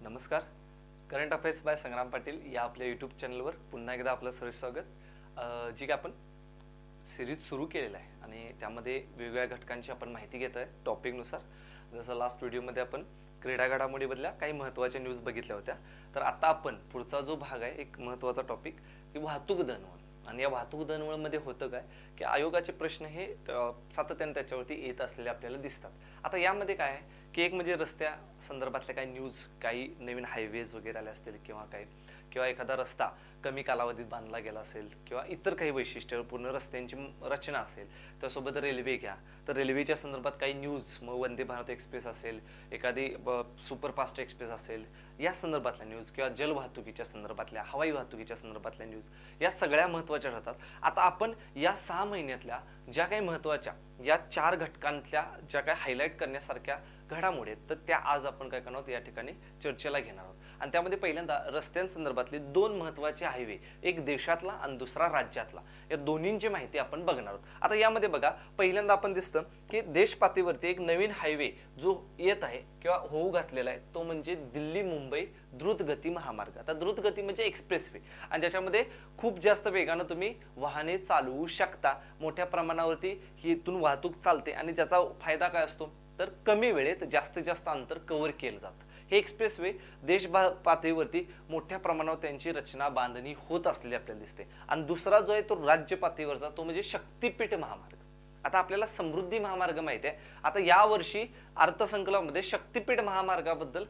नमस्कार. Current affairs bye Sangram Patil या आपल्या यूट्यूब चॅनलवर पुन्हा एकदा आपलं सहर्ष स्वागत. जी काय आपण सिरीज सुरू केलेलं आहे आणि त्यामध्ये वेगवेगळ्या घटकांची आपण माहिती घेत आहे टॉपिकनुसार. जसं लास्ट व्हिडिओमध्ये आपण क्रीडा घडामोडीबद्दल्या काही महत्त्वाच्या न्यूज बघितल्या होत्या. तर आता आपण पुढचा जो भाग आहे एक महत्त्वाचा टॉपिक की वाहतूक दळणवळण. आणि या वाहतूक दळणवळणमध्ये होतं काय की आयोगाचे प्रश्न हे सातत्याने त्याच्यावरती येत असलेले आपल्याला दिसतात. आता यामध्ये काय आहे की एक म्हणजे रस्त्या संदर्भातल्या काही न्यूज, काही नवीन हायवेज वगैरे आले असतील किंवा एखादा रस्ता कमी कालावधीत बांधला गेला असेल किंवा इतर काही वैशिष्ट्यपूर्ण रस्त्यांची रचना असेल. त्यासोबत रेल्वे घ्या तर रेल्वेच्या संदर्भात काही न्यूज, मग वंदे भारत एक्सप्रेस असेल, एखादी सुपरफास्ट एक्सप्रेस असेल, या संदर्भातल्या न्यूज किंवा जल वाहतुकीच्या संदर्भातल्या, हवाई वाहतुकीच्या संदर्भातल्या न्यूज या सगळ्या महत्त्वाच्या ठरतात. आता आपण या 6 महिन्यातल्या ज्या काही महत्त्वाच्या या 4 घटकांतल्या ज्या काही हायलाईट करण्यासारख्या घडामोडी आहेत तर त्या आज आपण काय करणार आहोत या ठिकाणी चर्चेला घेणार आहोत. आणि त्यामध्ये पहिल्यांदा रस्त्यांसंदर्भातले 2 महत्त्वाचे हायवे, एक देशातला आणि दुसरा राज्यातला, या दोन्हींची माहिती आपण बघणार आहोत. आता यामध्ये बघा पहिल्यांदा आपण दिसतं की देश पातळीवरती एक नवीन हायवे जो येत आहे किंवा होऊ घातलेला आहे तो म्हणजे दिल्ली मुंबई द्रुतगती महामार्ग. आता द्रुतगती म्हणजे एक्सप्रेसवे आणि ज्याच्यामध्ये खूप जास्त वेगानं तुम्ही वाहने चालवू शकता. मोठ्या प्रमाणावरती ही इथून वाहतूक चालते आणि ज्याचा फायदा काय असतो तर कमी वेळेत जास्तीत जास्त अंतर कव्हर केलं जातं. हे एक्सप्रेसवे देश पातळीवरती मोठ्या प्रमाणावर त्यांची रचना बांधणी होत असलेली आपल्याला दिसते. आणि दुसरा जो आहे तो राज्य पातळीवरचा तो म्हणजे शक्तिपीठ महामार्ग. आता आपल्याला समृद्धी महामार्ग माहिती आहे. आता यावर्षी अर्थसंकल्पामध्ये शक्तिपीठ महामार्गाबद्दल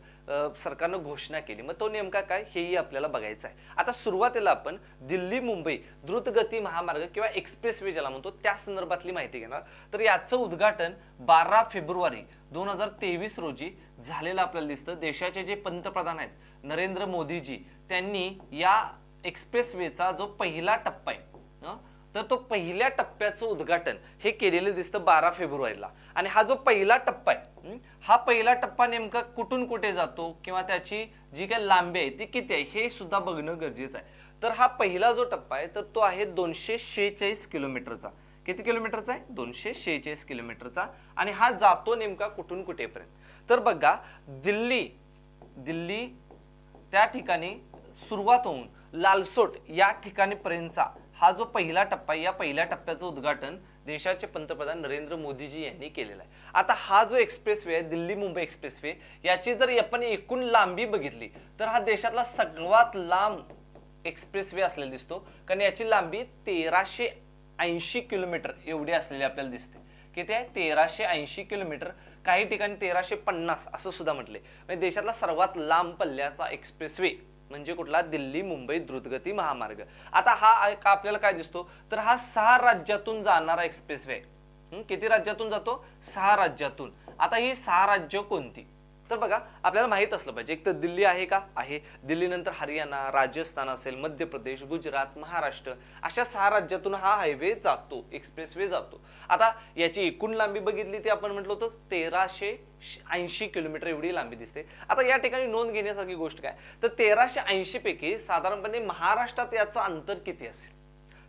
सरकारनं घोषणा केली. मग तो नेमका काय हेही आपल्याला बघायचं आहे. आता सुरुवातीला आपण दिल्ली मुंबई द्रुतगती महामार्ग किंवा एक्सप्रेसवे ज्याला म्हणतो त्या संदर्भातली माहिती घेणार. तर याचं उद्घाटन 12 फेब्रुवारी 2023 रोजी झालेलं आपल्याला दिसतं. देशाचे जे पंतप्रधान आहेत नरेंद्र मोदीजी त्यांनी या एक्सप्रेसवेचा जो पहिला टप्पा आहे तर तो पहिल्या टप्प्याचं उद्घाटन हे केलेलं दिसतं 12 फेब्रुवारीला. आणि हा जो पहिला टप्पा आहे हा पहिला टप्पा नेमका कुठून कुठे जातो किंवा त्याची जी काही लांबी आहे ती किती आहे हे सुद्धा बघणं गरजेचं आहे. तर हा पहिला जो टप्पा आहे तर तो आहे 246 किलोमीटरचा. किती किलोमीटरचा आहे? 246 किलोमीटरचा. आणि हा जातो नेमका कुठून कुठेपर्यंत तर बघा दिल्ली त्या ठिकाणी सुरुवात होऊन लालसोट या ठिकाणी पर्यंतचा हा जो पहिला टप्पा आहे या पहिल्या टप्प्याचं उद्घाटन देशाचे पंतप्रधान नरेंद्र मोदीजी यांनी केलेला आहे. आता हा जो एक्सप्रेसवे आहे दिल्ली मुंबई एक्सप्रेसवे याची जर आपण एकूण लांबी बघितली तर हा देशातला सर्वात लांब एक्सप्रेसवे असलेला दिसतो. कारण याची लांबी 1380 किलोमीटर एवढी असलेली आपल्याला दिसते. किती आहे? 1380 किलोमीटर. काही ठिकाणी 1350 असं सुद्धा म्हटले. म्हणजे देशातला सर्वात लांब पल्ल्याचा एक्सप्रेसवे म्हणजे कुठला? दिल्ली मुंबई द्रुतगती महामार्ग. आता हा आपल्याला काय दिसतो तर हा 6 राज्यातून जाणारा एक्सप्रेसवे आहे. किती राज्यातून जातो? 6 राज्यातून. आता ही 6 राज्य कोणती तर बघा आपल्याला माहित असलं पाहिजे. एक तर दिल्ली आहे का? आहे. दिल्लीनंतर हरियाणा, राजस्थान असेल, मध्य प्रदेश, गुजरात, महाराष्ट्र अशा 6 राज्यातून हा हायवे जातो, एक्सप्रेसवे जातो. आता याची एकूण लांबी बघितली ती आपण म्हटलं होतं 1380 किलोमीटर एवढी लांबी दिसते. आता या ठिकाणी नोंद घेण्यासारखी गोष्ट काय तर 1380 पैकी साधारणपणे महाराष्ट्रात याचं अंतर किती असेल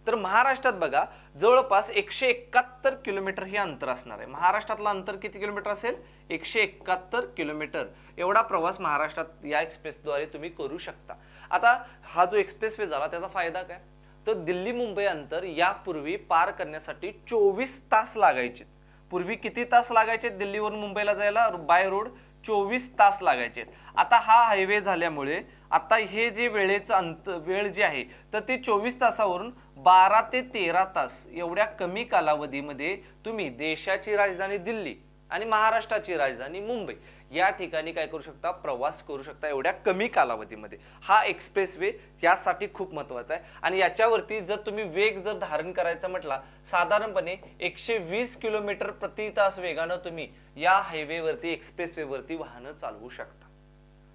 तर महाराष्ट्रात बघा जवळपास 171 किलोमीटर हे अंतर असणार आहे. महाराष्ट्रातलं अंतर किती किलोमीटर असेल? 171 किलोमीटर एवढा प्रवास महाराष्ट्रात या एक्सप्रेसद्वारे तुम्ही करू शकता. आता हा जो एक्सप्रेसवे झाला त्याचा फायदा काय तर दिल्ली मुंबई अंतर यापूर्वी पार करण्यासाठी 24 तास लागायचे. पूर्वी किती तास लागायचे दिल्लीवरून मुंबईला जायला बाय रोड? 24 तास लागायचे. आता हा हायवे झाल्यामुळे आता हे जे वेळेचं वेळ जी आहे तर ती 24 तासावरून 12 ते 13 तास एवढ्या कमी कालावधीमध्ये तुम्ही देशाची राजधानी दिल्ली आणि महाराष्ट्राची राजधानी मुंबई या ठिकाणी काय करू शकता? प्रवास करू शकता एवढ्या कमी कालावधीमध्ये. हा एक्सप्रेसवे यासाठी खूप महत्त्वाचा आहे. आणि याच्यावरती जर तुम्ही वेग जर धारण करायचा म्हटला साधारणपणे 120 किलोमीटर प्रति तास वेगानं तुम्ही या हायवेवरती एक्सप्रेसवेवरती वाहनं चालवू शकता.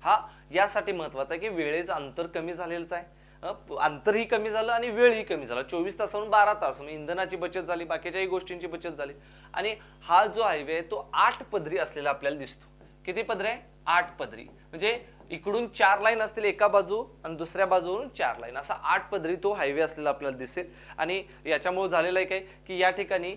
हा यासाठी महत्त्वाचा आहे की वेळेचं अंतर कमी झालेलंच आहे. अंतरही कमी झालं आणि वेळही कमी झाला. 24 तासावरून 12 तास. म्हणजे इंधनाची बचत झाली, बाकीच्याही गोष्टींची बचत झाली. आणि हा जो हायवे आहे तो 8 पदरी असलेला आपल्याला दिसतो. किती पदरी आहे? 8 पदरी. म्हणजे इकडून 4 लाईन असतील एका बाजू आणि दुसऱ्या बाजूवरून 4 लाईन, असा 8 पदरी तो हायवे असलेला आपल्याला दिसेल. आणि याच्यामुळे झालेलं आहे काय की या ठिकाणी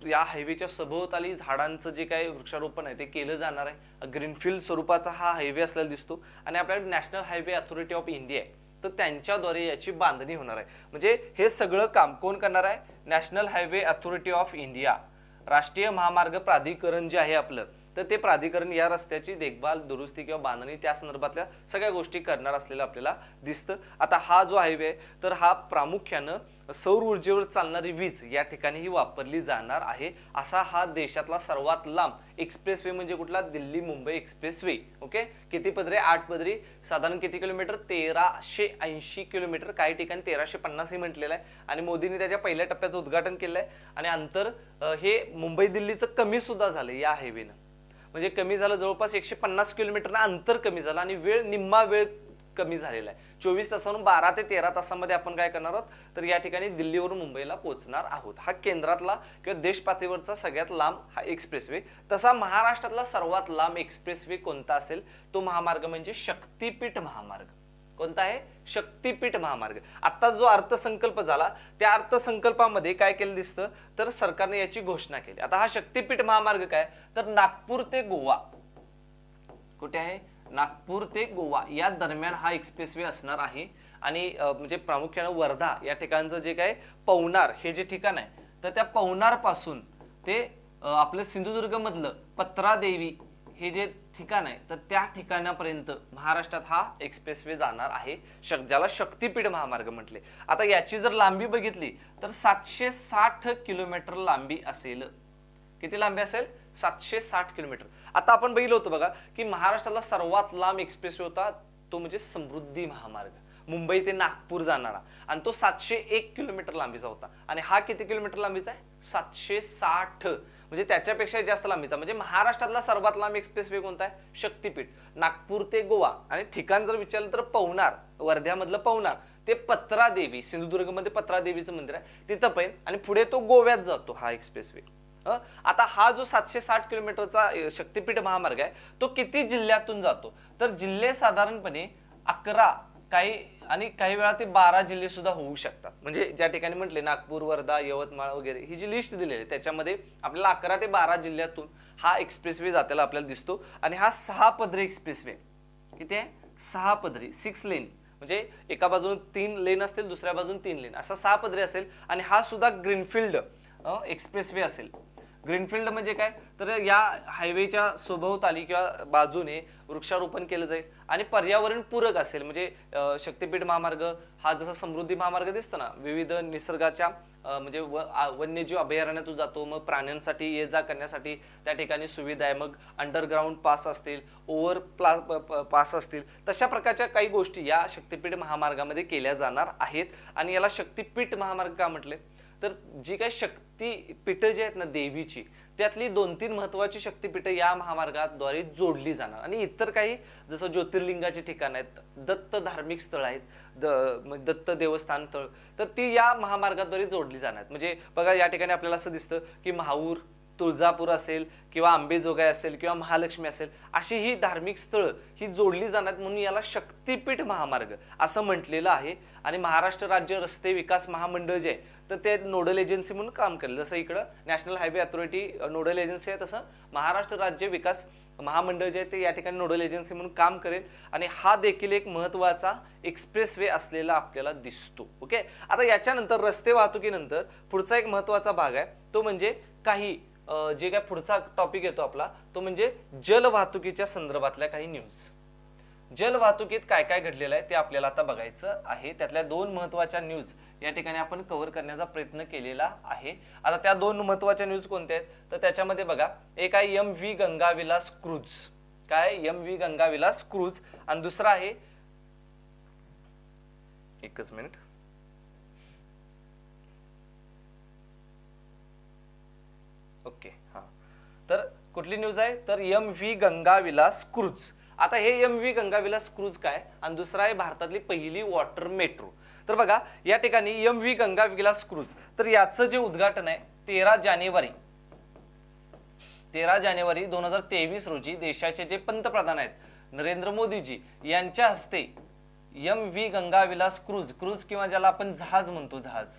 या हायवेच्या सभोवताली झाडांचं जे काही वृक्षारोपण आहे ते केलं जाणार आहे. ग्रीनफील्ड स्वरूपाचा हा हायवे असलेला दिसतो. आणि आपल्याकडे national highway authority of India आहे, तर त्यांच्याद्वारे याची बांधणी होणार आहे. म्हणजे हे सगळं काम कोण करणार आहे? National highway authority of India, राष्ट्रीय महामार्ग प्राधिकरण जे आहे आपलं, तर ते प्राधिकरण या रस्त्याची देखभाल, दुरुस्ती किंवा बांधणी त्या संदर्भातल्या सगळ्या गोष्टी करणार असलेलं आपल्याला दिसतं. आता हा जो हायवे आहे तर हा प्रामुख्यानं सौर ऊर्जेवर चालणारी वीज या ठिकाणीही वापरली जाणार आहे. असा हा देशातला सर्वात लांब एक्सप्रेसवे म्हणजे कुठला? दिल्ली मुंबई एक्सप्रेसवे. ओके, किती पदरी? 8 पदरी. साधारण किती किलोमीटर? 1380 किलोमीटर. काही ठिकाणी 1350 ही म्हटलेलं आहे. आणि मोदींनी त्याच्या पहिल्या टप्प्याचं उद्घाटन केलंय. आणि अंतर हे मुंबई दिल्लीचं कमी सुद्धा झालं या हायवेनं. म्हणजे कमी झालं, जवळपास 150 किलोमीटरनं अंतर कमी झालं आणि वेळ निम्मा वेळ कमी झालेला आहे. 24 तासावरून 12 ते 13 तासामध्ये आपण काय करणार आहोत तर या ठिकाणी दिल्लीवरून मुंबईला पोहोचणार आहोत. हा केंद्रातला किंवा देश पातळीवरचा सगळ्यात लांब हा एक्सप्रेसवे. तसा महाराष्ट्रातला सर्वात लांब एक्सप्रेसवे कोणता असेल? तो महामार्ग म्हणजे शक्तीपीठ महामार्ग. कोणता आहे? शक्तीपीठ महामार्ग. आता जो अर्थसंकल्प झाला त्या अर्थसंकल्पामध्ये काय केलं दिसतं तर सरकारने याची घोषणा केली. आता हा शक्तीपीठ महामार्ग काय तर नागपूर ते गोवा, कुठे आहे? नागपूर ते गोवा या दरम्यान हा एक्सप्रेसवे असणार आहे. आणि म्हणजे प्रामुख्याने वर्धा या ठिकाणचं जे काय पवनार हे जे ठिकाण आहे तर त्या पवनार पासून ते आपलं सिंधुदुर्ग मधलं पत्रादेवी हे जे ठिकाण आहे तर त्या ठिकाणापर्यंत महाराष्ट्रात हा एक्सप्रेसवे जाणार आहे, ज्याला शक्तीपीठ महामार्ग म्हटले. आता याची जर लांबी बघितली तर 760 किलोमीटर लांबी असेल. किती लांबी असेल? 760 किलोमीटर. आता आपण बघितलं होतं बघा की महाराष्ट्राला सर्वात लांब एक्सप्रेसवे होता तो म्हणजे समृद्धी महामार्ग, मुंबई ते नागपूर जाणारा, आणि तो 701 किलोमीटर लांबीचा होता. आणि हा किती किलोमीटर लांबीचा आहे? 760, म्हणजे त्याच्यापेक्षा जास्त लांबीचा. म्हणजे महाराष्ट्रातला सर्वात लांब एक्सप्रेसवे कोणता आहे? शक्तीपीठ. नागपूर ते गोवा. आणि ठिकाण जर विचारलं तर पवनार, वर्ध्यामधलं पवनार ते पत्रादेवी, सिंधुदुर्गमध्ये पत्रादेवीचं मंदिर आहे तिथं पण, आणि पुढे तो गोव्यात जातो हा एक्सप्रेसवे. आता हा जो 760 किलोमीटरचा शक्तीपीठ महामार्ग आहे तो किती जिल्ह्यातून जातो तर जिल्हे साधारणपणे 11, काही वेळा ते 12 जिल्हे सुद्धा होऊ शकतात. म्हणजे ज्या ठिकाणी म्हटले नागपूर, वर्धा, यवतमाळ वगैरे ही जी लिस्ट दिलेली आहे त्याच्यामध्ये आपल्याला 11 ते 12 जिल्ह्यातून हा एक्सप्रेसवे जाताना आपल्याला दिसतो. आणि हा 6 पदरी एक्सप्रेसवे. किती आहे? 6 पदरी, 6 लेन. म्हणजे एका बाजून 3 लेन असतील, दुसऱ्या बाजून 3 लेन, असा 6 पदरी असेल. आणि हा सुद्धा ग्रीनफील्ड एक्सप्रेसवे असेल. ग्रीनफील्ड म्हणजे काय तर या हायवेच्या सभोवताली किंवा बाजूने वृक्षारोपण केलं जाईल आणि पर्यावरण पूरक असेल. म्हणजे शक्तीपीठ महामार्ग हा जसा समृद्धी महामार्ग दिसतो ना, विविध निसर्गाच्या म्हणजे वन्यजीव अभयारण्यातून जातो, मग प्राण्यांसाठी ये जा करण्यासाठी त्या ठिकाणी सुविधा आहे, मग अंडरग्राउंड पास असतील, ओव्हर पास असतील, तशा प्रकारच्या काही गोष्टी या शक्तीपीठ महामार्गामध्ये केल्या जाणार आहेत. आणि याला शक्तीपीठ महामार्ग का म्हटले तर जी काही शक्तीपीठं जी आहेत ना देवीची, त्यातली 2-3 महत्वाची शक्तीपीठं या महामार्गाद्वारे जोडली जाणार. आणि इतर काही जसं ज्योतिर्लिंगाची ठिकाण आहेत, दत्त धार्मिक स्थळ आहेत, दत्त देवस्थान स्थळ, तर ती या महामार्गाद्वारे जोडली जाणार. म्हणजे बघा या ठिकाणी आपल्याला असं दिसतं की महाऊर, तुळजापूर असेल किंवा अंबेजोगाई असेल किंवा महालक्ष्मी असेल, अशी ही धार्मिक स्थळं ही जोडली जाणार, म्हणून याला शक्तीपीठ महामार्ग असं म्हटलेलं आहे. आणि महाराष्ट्र राज्य रस्ते विकास महामंडळ जे आहे तर ते नोडल एजन्सी म्हणून काम करेल. जसं इकडं national highway authority nodal agency आहे, तसं महाराष्ट्र राज्य विकास महामंडळ जे आहे ते या ठिकाणी नोडल एजन्सी म्हणून काम करेल. आणि हा देखील एक महत्वाचा एक्सप्रेसवे असलेला आपल्याला दिसतो. ओके, आता याच्यानंतर रस्ते वाहतुकीनंतर पुढचा एक महत्वाचा भाग आहे तो म्हणजे काही जे काय पुढचा टॉपिक येतो आपला तो म्हणजे जल वाहतुकीच्या संदर्भातल्या काही न्यूज. जल वाहतुकीत काय काय घडलेलं आहे ते आपल्याला आता बघायचं आहे. त्यातल्या 2 महत्वाच्या न्यूज या ठिकाणी आपण कव्हर करण्याचा प्रयत्न केलेला आहे. आता त्या 2 महत्वाच्या न्यूज कोणत्या आहेत तर त्याच्यामध्ये बघा, एक आहे MV गंगाविलास क्रूज. काय? MV Ganga Vilas cruise. आणि दुसरा आहे, एकच मिनिट, ओके, हा, तर कुठली न्यूज आहे तर MV गंगाविलास क्रूज. आता हे MV गंगाविलास क्रूज काय, आणि दुसरा आहे भारतातली पहिली वॉटर मेट्रो. तर बघा या ठिकाणी MV गंगाविलास क्रूज, तर याचं जे उद्घाटन आहे 13 जानेवारी 2023 रोजी देशाचे जे पंतप्रधान आहेत नरेंद्र मोदीजी यांच्या हस्ते MV गंगाविलास क्रूज किंवा ज्याला आपण जहाज म्हणतो जहाज,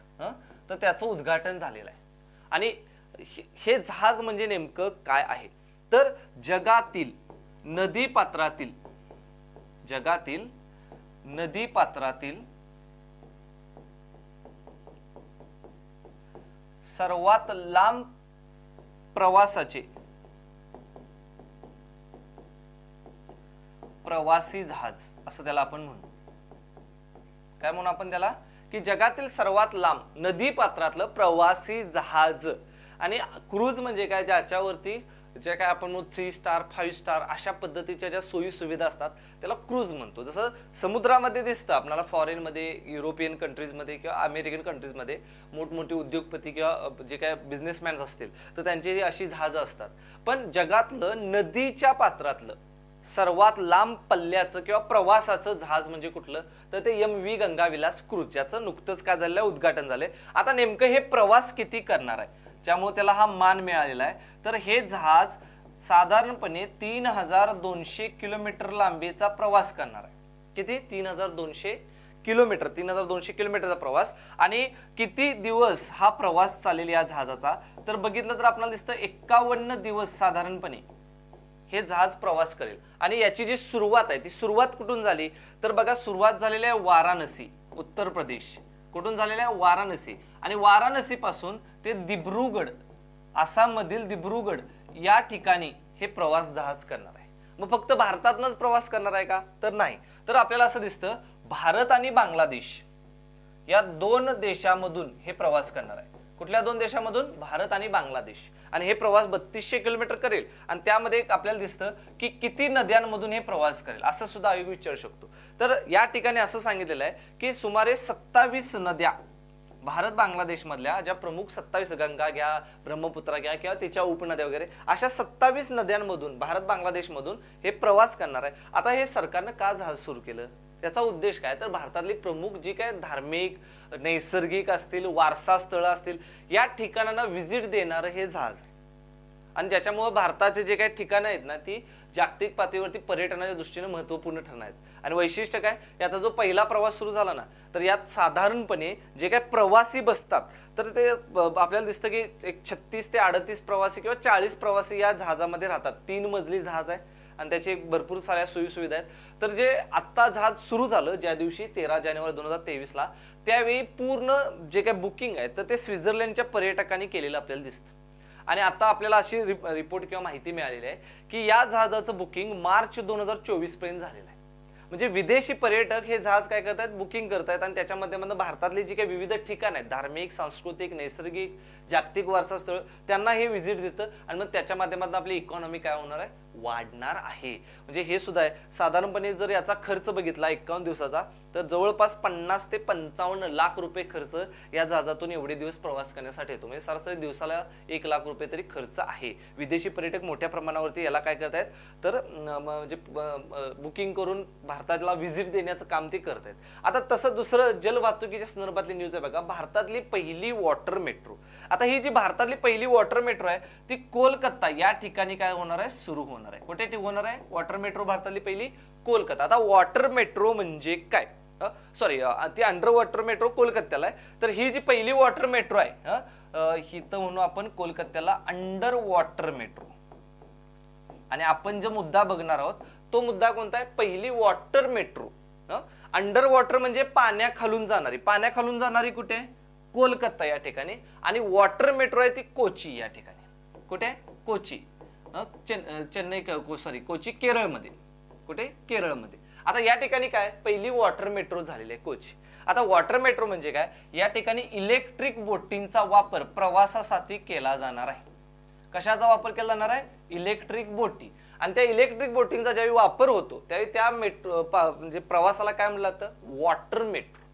तर त्याचं उद्घाटन झालेलं आहे. आणि हे जहाज म्हणजे नेमकं काय आहे तर जगातील नदी पात्रातील सर्वात लांब प्रवासी जहाज असं त्याला आपण म्हणू. काय म्हणू आपण त्याला की जगातील सर्वात लांब नदी पात्रातलं प्रवासी जहाज. आणि क्रूज म्हणजे काय, ज्याच्यावरती जे काय आपण 3 स्टार 5 स्टार अशा पद्धतीच्या ज्या सोयी सुविधा असतात त्याला क्रूज म्हणतो. जसं समुद्रामध्ये दिसतं आपल्याला फॉरेन मध्ये, युरोपियन कंट्रीज मध्ये किंवा अमेरिकन कंट्रीज मध्ये मोठमोठे उद्योगपती किंवा जे काय बिझनेसमॅन असतील तर त्यांची अशी जहाजं असतात. पण जगातलं नदीच्या पात्रातलं सर्वात लांब पल्ल्याचं किंवा प्रवासाचं जहाज म्हणजे कुठलं तर ते MV गंगाविलास क्रूज, ज्याचं नुकतंच काय झालेलं उद्घाटन झालंय. आता नेमकं हे प्रवास किती करणार आहे त्यामुळे त्याला हा मान मिळालेला आहे. तर हे जहाज साधारणपणे 3200 किलोमीटर लांबीचा प्रवास करणार आहे. किती? 3200 किलोमीटर, 3200 किलोमीटरचा प्रवास. आणि किती दिवस हा प्रवास चालेल या जहाजाचा तर बघितलं तर आपल्याला दिसतं 51 दिवस साधारणपणे हे जहाज प्रवास करेल. आणि याची जी सुरुवात आहे ती सुरुवात कुठून झाली तर बघा, सुरुवात झालेली आहे वाराणसी, उत्तर प्रदेश. कुठून झालेलं आहे? वाराणसी. आणि वाराणसी पासून ते दिब्रुगड, आसाम मधील दिब्रुगड या ठिकाणी हे प्रवास जहाज करणार आहे. मग फक्त भारतातनच प्रवास करणार आहे का तर नाही. तर आपल्याला असं दिसतं भारत आणि बांगलादेश या 2 देशांमधून हे प्रवास करणार आहे. कुठल्या 2 देशांमधून? भारत आणि बांगलादेश. आणि हे प्रवास 3200 किलोमीटर करेल. आणि त्यामध्ये आपल्याला दिसतं की किती नद्यांमधून हे प्रवास करेल असं सुद्धा आयोग विचारू शकतो. तर या ठिकाणी असं सांगितलेलं आहे की सुमारे 27 नद्या भारत बांगलादेश मधल्या ज्या प्रमुख 27 गंगा घ्या, ब्रह्मपुत्रा घ्या किंवा त्याच्या उपनद्या वगैरे अशा 27 नद्यांमधून भारत बांगलादेश मधून हे प्रवास करणार आहे. आता हे सरकारनं का जहाज सुरू केलं, याचा उद्देश काय तर भारतातली प्रमुख जी काय धार्मिक, नैसर्गिक असतील, वारसा स्थळं असतील या ठिकाणांना व्हिजिट देणारं हे जहाज आहे. आणि ज्याच्यामुळे भारताचे जे काही ठिकाणं आहेत ना ती जागतिक पातळीवरती पर्यटनाच्या दृष्टीने महत्त्वपूर्ण ठरणार आहेत. आणि वैशिष्ट्य काय, याचा जो पहिला प्रवास सुरू झाला ना तर यात साधारणपणे जे काही प्रवासी बसतात तर ते आपल्याला दिसतं की एक 36 ते 38 प्रवासी किंवा 40 प्रवासी या जहाजामध्ये राहतात. 3 मजली जहाज आहे आणि त्याची भरपूर साऱ्या सोयी सुविधा आहेत. तर जे आत्ता जहाज सुरू झालं ज्या दिवशी 13 जानेवारी 2023 ला, त्यावेळी पूर्ण जे काही बुकिंग आहे तर ते स्वित्झर्लंडच्या पर्यटकांनी केलेलं आपल्याला दिसतं. आणि आता आपल्याला अशी रिपोर्ट किंवा माहिती मिळालेली आहे की या जहाजाचं बुकिंग मार्च 2024 पर्यंत झालेलं आहे. म्हणजे विदेशी पर्यटक हे जहाज काय करतात, बुकिंग करतायत. आणि त्याच्यामध्ये भारतातली जी काही विविध ठिकाण आहेत, धार्मिक, सांस्कृतिक, नैसर्गिक, जागतिक वारसा स्थळ, त्यांना हे व्हिजिट देतं. आणि मग त्याच्या माध्यमातून आपली इकॉनॉमी काय होणार आहे, वाढणार आहे. म्हणजे हे सुद्धा आहे. साधारणपणे जर याचा खर्च बघितला 51 दिवसाचा तर जवळपास 50 ते 55 लाख रुपये खर्च या जहाजातून एवढे दिवस प्रवास करण्यासाठी येतो. म्हणजे सरासरी दिवसाला 1 लाख रुपये तरी खर्च आहे. विदेशी पर्यटक मोठ्या प्रमाणावरती याला काय करतायत तर म्हणजे बुकिंग करून भारताला व्हिजिट देण्याचं काम ते करतायत. आता तसं दुसरं जलवाहतुकीच्या संदर्भातली न्यूज आहे बघा, भारतातली पहिली वॉटर मेट्रो. आता ही जी भारतातली पहिली वॉटर मेट्रो आहे ती कोलकाता या ठिकाणी काय होणार आहे, सुरू होणार आहे. कुठे होणार आहे वॉटर मेट्रो, भारतातली पहिली कोलकाता. आता वॉटर मेट्रो म्हणजे काय, सॉरी ती अंडर वॉटर मेट्रो कोलकात्याला आहे. तर ही जी पहिली वॉटर मेट्रो आहे ही तर म्हणू आपण कोलकात्याला अंडर वॉटर मेट्रो. आणि आपण जो मुद्दा बघणार आहोत तो मुद्दा कोणता आहे, पहिली वॉटर मेट्रो. अंडर वॉटर म्हणजे पाण्याखालून जाणारी, पाण्याखालून जाणारी कुठे, कोलकाता या ठिकाणी. आणि वॉटर मेट्रो आहे ती कोची या ठिकाणी. कुठे, कोची, चेन्नई, सॉरी कोची केरळमध्ये. कुठे, केरळमध्ये. आता या ठिकाणी काय पहिली वॉटर मेट्रो झालेली आहे कोची. आता वॉटर मेट्रो म्हणजे काय, या ठिकाणी इलेक्ट्रिक बोटिंगचा वापर प्रवासासाठी केला जाणार आहे. कशाचा वापर केला जाणार आहे, इलेक्ट्रिक बोटी. आणि त्या इलेक्ट्रिक बोटिंगचा ज्यावेळी वापर होतो त्यावेळी त्या मेट्रो म्हणजे प्रवासाला काय म्हणलं जातं, वॉटर मेट्रो.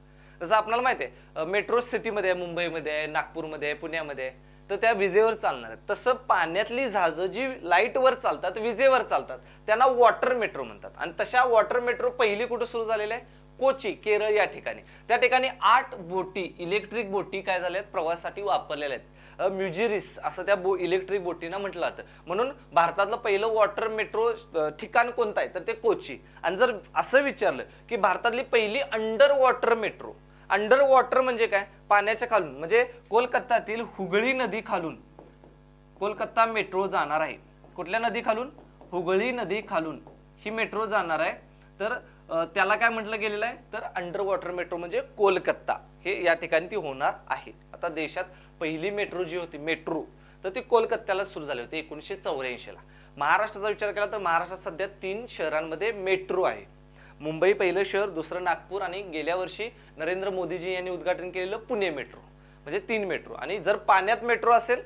जसं आपल्याला माहिती आहे मेट्रो सिटीमध्ये आहे, मुंबईमध्ये आहे, नागपूरमध्ये आहे, पुण्यामध्ये आहे, तर त्या विजेवर चालणार आहेत. तसं पाण्यातली जहाजं जी लाईटवर चालतात, विजेवर चालतात, त्यांना वॉटर मेट्रो म्हणतात. आणि तशा वॉटर मेट्रो पहिली कुठे सुरू झालेल्या आहे, कोची, केरळ या ठिकाणी. त्या ठिकाणी 8 बोटी, इलेक्ट्रिक बोटी काय झाल्या आहेत, प्रवासासाठी वापरलेल्या आहेत. म्युजिरिस असं त्या इलेक्ट्रिक बोटीनं म्हटलं जातं. म्हणून भारतातलं पहिलं वॉटर मेट्रो ठिकाण कोणतं आहे तर ते कोची. आणि जर असं विचारलं की भारतातली पहिली under water metro, under water म्हणजे काय, पाण्याच्या खालून, म्हणजे कोलकात्यातील हुगळी नदी खालून कोलकाता मेट्रो जाणार आहे. कुठल्या नदी खालून, हुगळी नदी खालून ही मेट्रो जाणार आहे. तर त्याला काय म्हटलं गेलेलं आहे तर अंडर वॉटर मेट्रो म्हणजे कोलकाता, हे या ठिकाणी ती होणार आहे. आता देशात पहिली मेट्रो जी होती मेट्रो तर ती कोलकात्याला सुरू झाली होती 1984 ला. महाराष्ट्राचा विचार केला तर महाराष्ट्रात सध्या 3 शहरांमध्ये मेट्रो आहे. मुंबई पहिलं शहर, दुसरं नागपूर आणि गेल्या वर्षी नरेंद्र मोदीजी यांनी उद्घाटन केलेलं पुणे मेट्रो, म्हणजे 3 मेट्रो. आणि जर पाण्यात मेट्रो असेल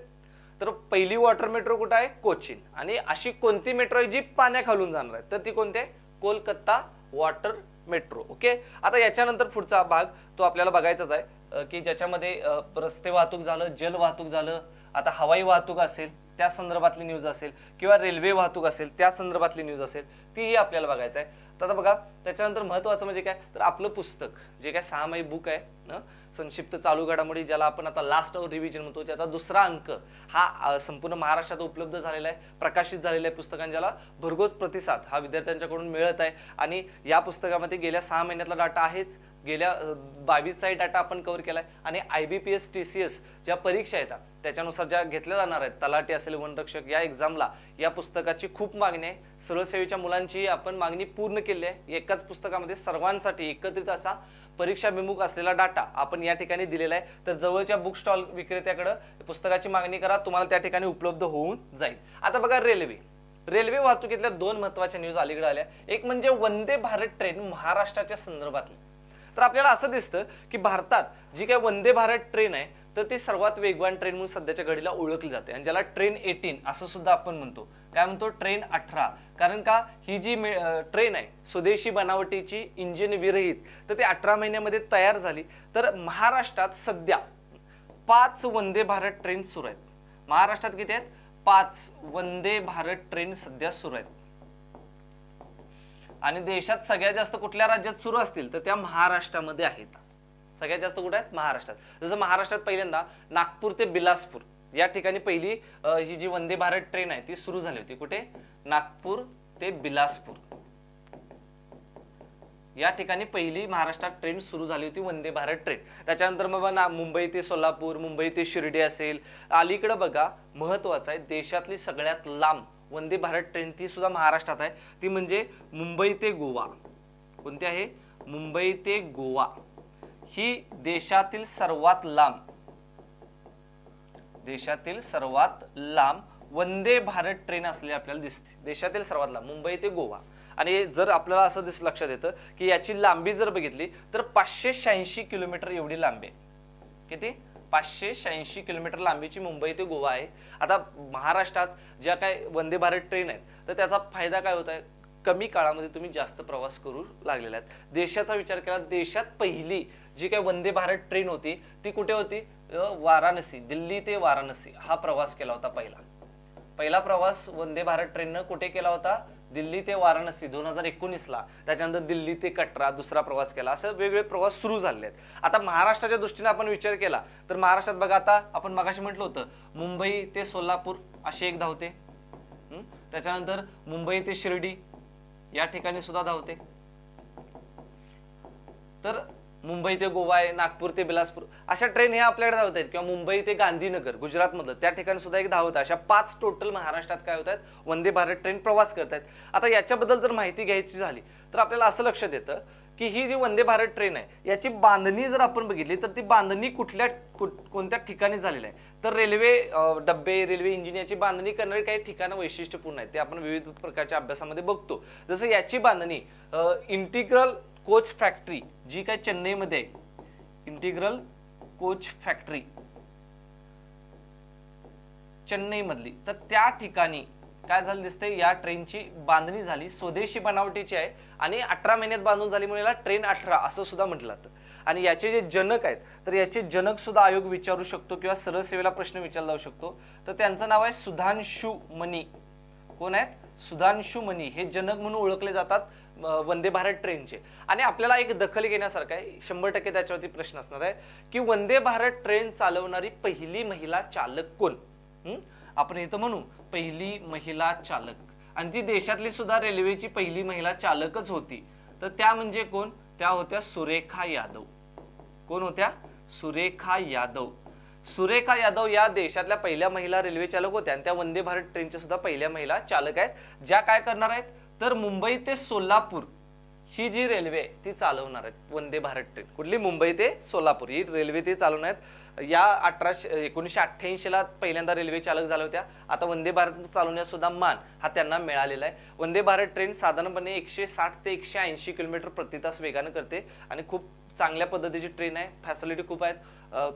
तर पहिली वॉटर मेट्रो कुठं आहे, कोचीन. आणि अशी कोणती मेट्रो आहे जी पाण्याखालून जाणार आहे तर ती कोणती आहे, कोलकाता वॉटर मेट्रो. ओके. आता याच्यानंतर पुढचा भाग तो आपल्याला बघायचाच आहे की ज्याच्यामध्ये रस्ते वाहतूक झालं, जल वाहतूक झालं, आता हवाई वाहतूक असेल त्या संदर्भातली न्यूज असेल किंवा रेल्वे वाहतूक असेल त्या संदर्भातली न्यूज असेल, तीही आपल्याला बघायचं आहे. तर आता बघा त्याच्यानंतर महत्त्वाचं म्हणजे काय तर आपलं पुस्तक जे काय 6 बुक आहे ना, संक्षिप्त चालू घडामोडी, ज्याला आपण आता लास्ट आवर रिव्हिजन म्हणतो, त्याचा दुसरा अंक हा संपूर्ण महाराष्ट्रात उपलब्ध झालेला आहे, प्रकाशित झालेला आहे पुस्तकांचा, ज्याला भरघोस प्रतिसाद हा विद्यार्थ्यांच्याकडून मिळत आहे. आणि या पुस्तकामध्ये गेल्या 6 महिन्यातला डाटा आहेच, गेल्या 22चा डाटा आपण कव्हर केलाय. आणि IBPS TCS ज्या परीक्षा येतात त्याच्यानुसार ज्या घेतल्या जाणार आहेत, तलाठी असेल, वनरक्षक, या एक्झामला या पुस्तकाची खूप मागणी आहे. सरळ सेवेच्या मुलांची आपण मागणी पूर्ण केली आहे. एकाच पुस्तकामध्ये सर्वांसाठी एकत्रित असा परीक्षाभिमुख असलेला डाटा आपण या ठिकाणी दिलेला आहे. तर जवळच्या बुक स्टॉल विक्रेत्याकडे पुस्तकाची मागणी करा, तुम्हाला त्या ठिकाणी उपलब्ध होऊन जाईल. आता बघा रेल्वे वाहतुकीतल्या 2 महत्त्वाच्या न्यूज अलीकडे आल्या. एक म्हणजे वंदे भारत ट्रेन महाराष्ट्राच्या संदर्भातली. तर आपल्याला असं दिसतं की भारतात जी काय वंदे भारत ट्रेन आहे तर ती सर्वात वेगवान ट्रेन म्हणून सध्याच्या घडीला ओळखली जाते. आणि ज्याला ट्रेन 18 असं सुद्धा आपण म्हणतो. काय म्हणतो, ट्रेन 18. कारण का ही जी ट्रेन आहे स्वदेशी बनावटीची, इंजिन विरहित, तर ती 18 महिन्यामध्ये तयार झाली. तर महाराष्ट्रात सध्या 5 वंदे भारत ट्रेन सुरू आहेत. महाराष्ट्रात किती आहेत, 5 वंदे भारत ट्रेन सध्या सुरू आहेत. आणि देशात सगळ्यात जास्त कुठल्या राज्यात सुरू असतील तर त्या महाराष्ट्रामध्ये आहेत. सगळ्यात जास्त कुठे आहेत, महाराष्ट्रात. जसं महाराष्ट्रात पहिल्यांदा नागपूर ते बिलासपूर या ठिकाणी पहिली ही जी वंदे भारत ट्रेन आहे ती सुरू झाली होती. कुठे, नागपूर ते बिलासपूर या ठिकाणी पहिली महाराष्ट्रात ट्रेन सुरू झाली होती, वंदे भारत ट्रेन. त्याच्यानंतर मग मुंबई ते सोलापूर, मुंबई ते शिर्डी असेल. अलीकडे बघा महत्वाचं आहे, देशातली सगळ्यात लांब वंदे भारत ट्रेन ती सुद्धा महाराष्ट्रात आहे. ती म्हणजे मुंबई ते गोवा. कोणती आहे, मुंबई ते गोवा. ही देशातील सर्वात लांब वंदे भारत ट्रेन असलेली आपल्याला दिसते. देशातील सर्वात लांब मुंबई ते गोवा. आणि जर आपल्याला असं लक्षात येतं की याची लांबी जर बघितली तर 586 किलोमीटर एवढी लांबी आहे. किती, 586 किलोमीटर लांबीची मुंबई ते गोवा आहे. आता महाराष्ट्रात ज्या काय वंदे भारत ट्रेन आहेत तर त्याचा फायदा काय होत आहे, कमी काळामध्ये तुम्ही जास्त प्रवास करू लागलेले आहेत. देशाचा विचार केला, देशात पहिली जी काय वंदे भारत ट्रेन होती ती कुठे होती, वाराणसी, दिल्ली ते वाराणसी हा प्रवास केला होता. पहिला प्रवास वंदे भारत ट्रेननं कुठे केला होता, दिल्ली ते वाराणसी 2019 ला. त्याच्यानंतर दिल्ली ते कटरा दुसरा प्रवास केला. असं वेगवेगळे प्रवास सुरू झाले आहेत. आता महाराष्ट्राच्या दृष्टीने आपण विचार केला तर महाराष्ट्रात बघा, आता आपण मगाशी म्हटलं होतं मुंबई ते सोलापूर अशी एक धावते. त्याच्यानंतर मुंबई ते शिर्डी या ठिकाणी सुद्धा धावते. तर मुंबई ते गोवा आहे, नागपूर ते बिलासपूर अशा ट्रेन ह्या आपल्याकडे धावत आहेत. किंवा मुंबई ते गांधीनगर गुजरात मधलं त्या ठिकाणी सुद्धा एक धावत आहे. अशा 5 टोटल महाराष्ट्रात काय होत आहेत, वंदे भारत ट्रेन प्रवास करत आहेत. आता याच्याबद्दल जर माहिती घ्यायची झाली तर आपल्याला असं लक्षात येतं की ही जी वंदे भारत ट्रेन आहे याची बांधणी जर आपण बघितली तर ती बांधणी कोणत्या ठिकाणी झालेली आहे तर रेल्वे डब्बे, रेल्वे इंजिन याची बांधणी करणारी काही ठिकाणं वैशिष्ट्यपूर्ण आहेत. ते आपण विविध प्रकारच्या अभ्यासामध्ये बघतो. जसं याची बांधणी इंटिग्रल कोच फॅक्टरी जी काय चेन्नईमध्ये, इंटिग्रल कोच फॅक्टरी चेन्नई मधली, तर त्या ठिकाणी काय झालं दिसतंय, या ट्रेनची बांधणी झाली. स्वदेशी बनावटीची आहे आणि 18 महिन्यात बांधून झाली म्हणून याला ट्रेन 18 असं सुद्धा म्हटलं जातं. आणि याचे जे जनक आहेत तर याचे जनक सुद्धा आयोग विचारू शकतो किंवा सरळ सेवेला प्रश्न विचारला जाऊ शकतो. तर त्यांचं नाव आहे सुधांशु मनी. कोण आहेत? सुधांशु मनी, हे जनक म्हणून ओळखले जातात वंदे भारत ट्रेनचे. आणि आपल्याला एक दखल घेण्यासारखं आहे, 100% त्याच्यावरती प्रश्न असणार आहे की वंदे भारत ट्रेन चालवणारी पहिली महिला चालक कोण. आपण इथं म्हणू पहिली महिला चालक, आणि ती देशातली सुद्धा रेल्वेची पहिली महिला चालकच होती. तर त्या म्हणजे कोण? त्या होत्या सुरेखा यादव. कोण होत्या? सुरेखा यादव. सुरेखा यादव या देशातल्या पहिल्या महिला रेल्वे चालक होत्या आणि त्या वंदे भारत ट्रेनच्या सुद्धा पहिल्या महिला चालक आहेत, ज्या काय करणार आहेत तर मुंबई ते सोलापूर ही जी रेल्वे ती चालवणार आहेत. वंदे भारत ट्रेन कुठली? मुंबई ते सोलापूर ही रेल्वे ती चालवणार आहेत. या 1988 ला पहिल्यांदा रेल्वे चालक झाल्या होत्या. आता वंदे भारत चालवण्यास सुद्धा मान हा त्यांना मिळालेला आहे. वंदे भारत ट्रेन साधारणपणे 160 ते 180 किलोमीटर प्रति तास वेगाने करते आणि खूप चांगल्या पद्धतीची ट्रेन आहे. फॅसिलिटी खूप आहेत.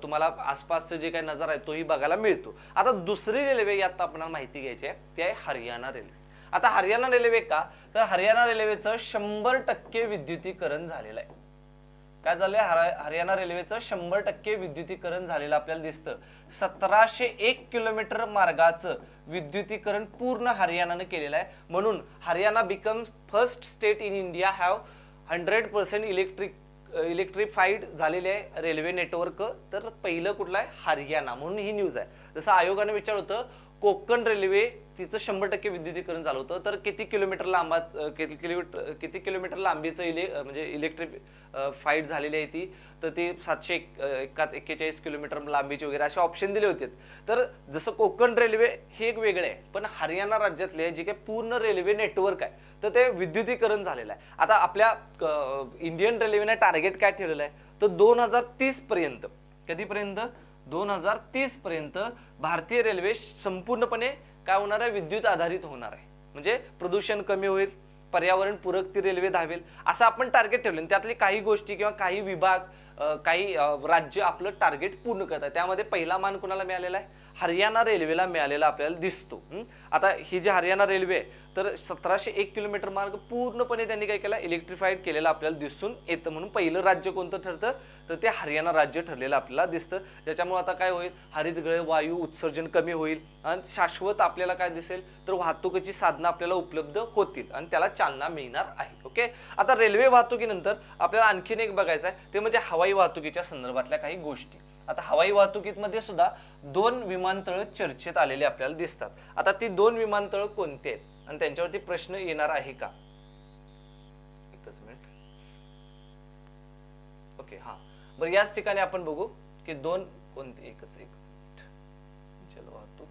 तुम्हाला आसपासचे जे काही नजारा आहे तोही बघायला मिळतो. आता दुसरी रेल्वे यात आपल्याला माहिती घ्यायची आहे, ती आहे हरियाणा रेल्वे. आता हरियाणा रेल्वे का? तर हरियाणा रेल्वेचं 100% विद्युतीकरण झालेलं आहे. काय झालंय? हरियाणा रेल्वेचं 100% विद्युतीकरण झालेलं आपल्याला दिसतं. 1701 किलोमीटर मार्गाचं विद्युतीकरण पूर्ण हरियाणाने केलेलं आहे. म्हणून Haryana becomes first state in India have 100% इलेक्ट्रिफाईड झालेले आहे रेल्वे नेटवर्क. तर पहिलं कुठलं आहे? हरियाणा. म्हणून ही न्यूज आहे. जसं आयोगाने विचारलं होतं कोकण रेल्वे तिचं 100% विद्युतीकरण झालं होतं, तर किती किलोमीटर लांबीचं म्हणजे इलेक्ट्रिफाईड झालेली आहे ती, तर ती 741 किलोमीटर लांबीची वगैरे असे ऑप्शन दिले होते. तर जसं कोकण रेल्वे हे एक वेगळे आहे, पण हरियाणा राज्यातले जे काही पूर्ण रेल्वे नेटवर्क आहे तर ते विद्युतीकरण झालेलं आहे. आता आपल्या इंडियन रेल्वेने टार्गेट काय ठेवलेलं आहे तर 2030 पर्यंत, कधीपर्यंत? 2030 पर्यंत भारतीय रेल्वे संपूर्णपणे काय होणार आहे? विद्युत आधारित होणार आहे. म्हणजे प्रदूषण कमी होईल, पर्यावरण पूरक ती रेल्वे धावेल असं आपण टार्गेट ठेवलं. त्यातली काही गोष्टी किंवा काही विभाग, काही राज्य आपलं टार्गेट पूर्ण करतात. त्यामध्ये पहिला मान कोणाला मिळालेला आहे? हरियाणा रेल्वेला मिळालेला आपल्याला दिसतो. आता ही जी हरियाणा रेल्वे आहे तर 1701 किलोमीटर मार्ग पूर्णपणे त्यांनी काय केला? इलेक्ट्रिफाईड केलेला आपल्याला दिसून येतं. म्हणून पहिलं राज्य कोणतं ठरतं तर ते हरियाणा राज्य ठरलेलं आपल्याला दिसतं. ज्याच्यामुळे आता काय होईल? हरितगृह वायू उत्सर्जन कमी होईल आणि शाश्वत आपल्याला काय दिसेल तर वाहतुकीची साधनं आपल्याला उपलब्ध होतील आणि त्याला चालना मिळणार आहे. ओके. आता रेल्वे वाहतुकीनंतर आपल्याला आणखीन एक बघायचं आहे, ते म्हणजे हवाई वाहतुकीच्या संदर्भातल्या काही गोष्टी. आता हवाई वाहतुकीमध्ये सुद्धा 2 विमानतळ चर्चेत आलेले आपल्याला दिसतात. आता ती 2 विमानतळ कोणते आहेत आणि त्यांच्यावरती प्रश्न येणार आहे का? एकच मिनिट. ओके, हा बरं, याच ठिकाणी आपण बघू की 2 कोणते. एकच मिनिट. जलवाहतूक.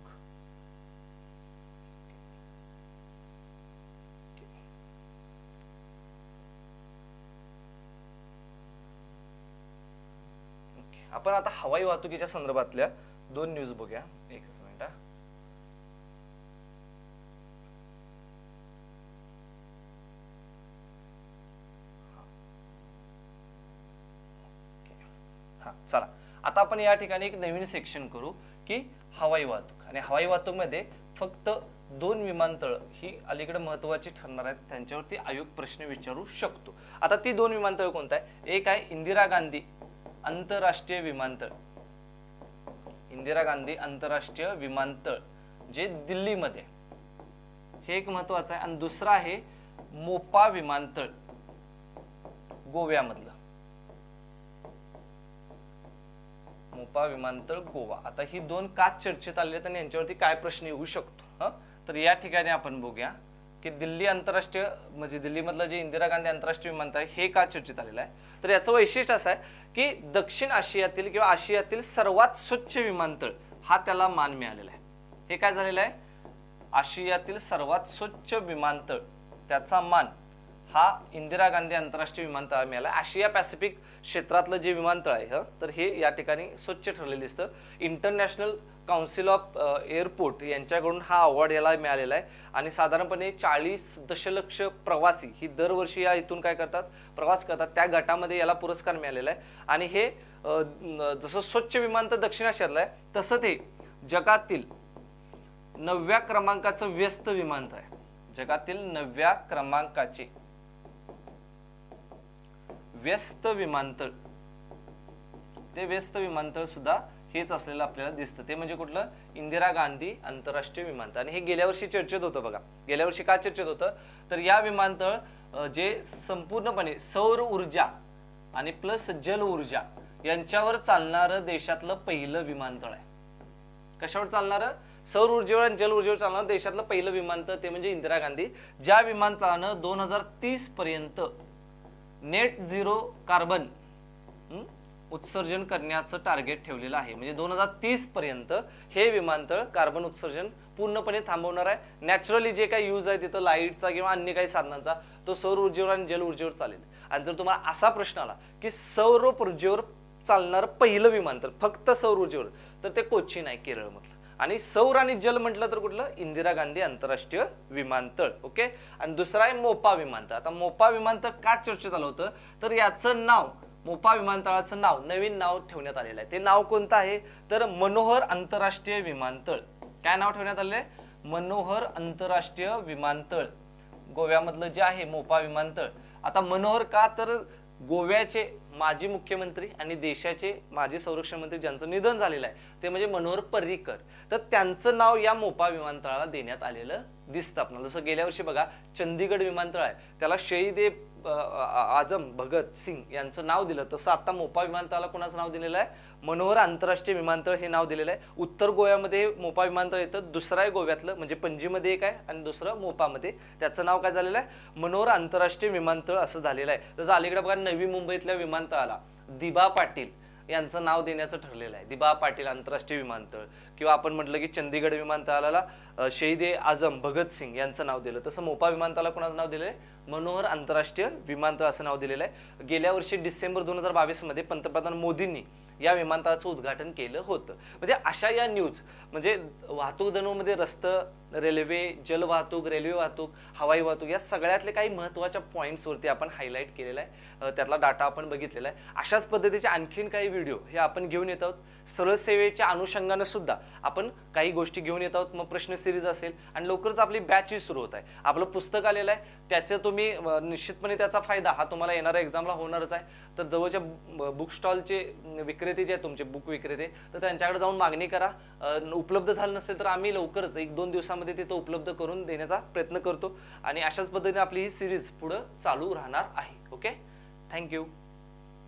आपण आता हवाई वाहतुकीच्या संदर्भातल्या 2 न्यूज बघूया. एकच मिनिट. हा चला, आता आपण या ठिकाणी एक नवीन सेक्शन करू की हवाई वाहतूक. आणि हवाई वाहतूक मध्ये फक्त 2 विमानतळ ही अलीकडे महत्वाची ठरणार आहेत, त्यांच्यावरती आयोग प्रश्न विचारू शकतो. आता ती 2 विमानतळ कोणतं आहे? एक आहे इंदिरा गांधी आंतरराष्ट्रीय विमानतळ. इंदिरा गांधी आंतरराष्ट्रीय विमानतळ जे दिल्लीमध्ये, हे एक महत्वाचं आहे. आणि दुसरं आहे मोपा विमानतळ गोव्यामधलं. मोपा विमानतळ गोवा. आता ही 2 का चर्चेत आले आहेत आणि यांच्यावरती काय प्रश्न येऊ शकतो? तर या ठिकाणी आपण बघूया की दिल्ली आंतरराष्ट्रीय म्हणजे दिल्लीमधलं जे इंदिरा गांधी आंतरराष्ट्रीय विमानतळ आहे हे का चर्चेत आलेलं आहे? तर याचं वैशिष्ट्य असं आहे की दक्षिण आशियातील किंवा आशियातील सर्वात स्वच्छ विमानतळ हा त्याला मान मिळालेला आहे. हे काय झालेलं आहे? आशियातील सर्वात स्वच्छ विमानतळ त्याचा मान हा इंदिरा गांधी आंतरराष्ट्रीय विमानतळ मिळाला. आशिया पॅसिफिक क्षेत्रातलं जे विमानतळ आहे तर हे या ठिकाणी स्वच्छ ठरलेलं दिसतं. इंटरनॅशनल काउन्सिल ऑफ एअरपोर्ट यांच्याकडून हा अवॉर्ड याला मिळालेला आहे. आणि साधारणपणे 40 दशलक्ष प्रवासी ही दरवर्षी या इथून काय करतात? प्रवास करतात. त्या गटामध्ये याला पुरस्कार मिळालेला आहे. आणि हे जसं स्वच्छ विमानतळ दक्षिण आशियातलं आहे तसं ते जगातील 9व्या क्रमांकाचं व्यस्त विमानतळ आहे. जगातील 9व्या क्रमांकाचे व्यस्त विमानतळ, ते व्यस्त विमानतळ सुद्धा हेच असलेलं आपल्याला दिसतं, ते म्हणजे कुठलं, इंदिरा गांधी आंतरराष्ट्रीय विमानतळ. आणि हे गेल्या वर्षी चर्चेत होतं बघा. गेल्या वर्षी का चर्चेत होतं, तर या विमानतळ जे संपूर्णपणे सौर ऊर्जा आणि प्लस जल ऊर्जा यांच्यावर चालणारं देशातलं पहिलं विमानतळ आहे. कशावर चालणारं, सौर ऊर्जेवर आणि जल ऊर्जेवर चालणारं देशातलं पहिलं विमानतळ ते म्हणजे इंदिरा गांधी, ज्या विमानतळानं 2030 पर्यंत नेट झिरो कार्बन उत्सर्जन करण्याचं टार्गेट ठेवलेलं आहे. म्हणजे 2030 पर्यंत हे विमानतळ कार्बन उत्सर्जन पूर्णपणे थांबवणार आहे. नॅचरली जे काही यूज आहे तिथं लाईटचा किंवा अन्य काही साधनांचा तो सौर ऊर्जेवर आणि जल ऊर्जेवर चालेल. आणि जर तुम्हाला असा प्रश्न आला की सौर ऊर्जेवर चालणारं पहिलं विमानतळ फक्त सौर ऊर्जेवर, तर ते कोचीन आहे केरळमधलं. आणि सौर आणि जल म्हटलं तर कुठलं, इंदिरा गांधी आंतरराष्ट्रीय विमानतळ. ओके. आणि दुसरा आहे मोपा विमानतळ. आता मोपा विमानतळ का चर्चेत आलं होतं, तर याचं नाव, मोपा विमानतळाचं नाव, नवीन नाव ठेवण्यात आलेलं आहे. ते नाव कोणतं आहे, तर मनोहर आंतरराष्ट्रीय विमानतळ. काय नाव ठेवण्यात आलेलं आहे, मनोहर आंतरराष्ट्रीय विमानतळ. गोव्यामधलं जे आहे मोपा विमानतळ. आता मनोहर का, तर गोव्याचे माजी मुख्यमंत्री आणि देशाचे माजी संरक्षण मंत्री ज्यांचं निधन झालेलं आहे ते म्हणजे मनोहर पर्रिकर, तर त्यांचं नाव या मोपा विमानतळाला देण्यात आलेलं दिसतं आपल्याला. जसं गेल्या वर्षी बघा चंदीगड विमानतळ आहे त्याला शहीद आझम भगत सिंग यांचं नाव दिलं, तसं आता मोपा विमानतळाला कोणाचं नाव दिलेलं आहे, मनोहर आंतरराष्ट्रीय विमानतळ हे नाव दिलेलं आहे. उत्तर गोव्यामध्ये मोपा विमानतळ येतं, दुसरं आहे गोव्यातलं म्हणजे पणजीमध्ये एक आहे आणि दुसरं मोपामध्ये, त्याचं नाव काय झालेलं आहे, मनोहर आंतरराष्ट्रीय विमानतळ असं झालेलं आहे. जसं अलीकडे बघा नवी मुंबईतल्या विमानतळाला दिबा पाटील यांचं नाव देण्याचं ठरलेलं आहे, दिबा पाटील आंतरराष्ट्रीय विमानतळ. किंवा आपण म्हटलं की चंदीगड विमानतळाला शहीद आझम भगत सिंग यांचं नाव दिलं, तसं मोपा विमानतळाला कोणाचं नाव दिलंय, मनोहर आंतरराष्ट्रीय विमानतळ असं नाव दिलेलं आहे. गेल्या वर्षी डिसेंबर 2022 मध्ये पंतप्रधान मोदींनी या विमानतळाचं उद्घाटन केलं होतं. म्हणजे अशा या न्यूज, म्हणजे वाहतूक धनूमध्ये रस्ते, रेल्वे, जलवाहतूक, रेल्वे वाहतूक, हवाई वाहतूक या सगळ्यातले काही महत्त्वाच्या पॉईंट्सवरती आपण हायलाईट केलेला आहे, त्यातला डाटा आपण बघितलेला आहे. अशाच पद्धतीचे आणखीन काही व्हिडिओ हे आपण घेऊन येत आहोत. सरळ सेवेच्या अनुषंगाने सुद्धा आपण काही गोष्टी घेऊन येत आहोत. मग प्रश्न सिरीज असेल आणि लवकरच आपली बॅच सुरू होत आहे. आपलं पुस्तक आलेलं आहे, त्याचं तुम्ही निश्चितपणे त्याचा फायदा हा तुम्हाला येणाऱ्या एक्झामला होणारच आहे. तर जवळच्या बुक स्टॉलचे विक्रेते जे आहेत तुमचे बुक विक्रेते, तर त्यांच्याकडे जाऊन मागणी करा. उपलब्ध झालं नसेल तर आम्ही लवकरच 1-2 दिवसामध्ये तिथं उपलब्ध करून देण्याचा प्रयत्न करतो. आणि अशाच पद्धतीने आपली ही सिरीज पुढे चालू राहणार आहे. Okay, thank you.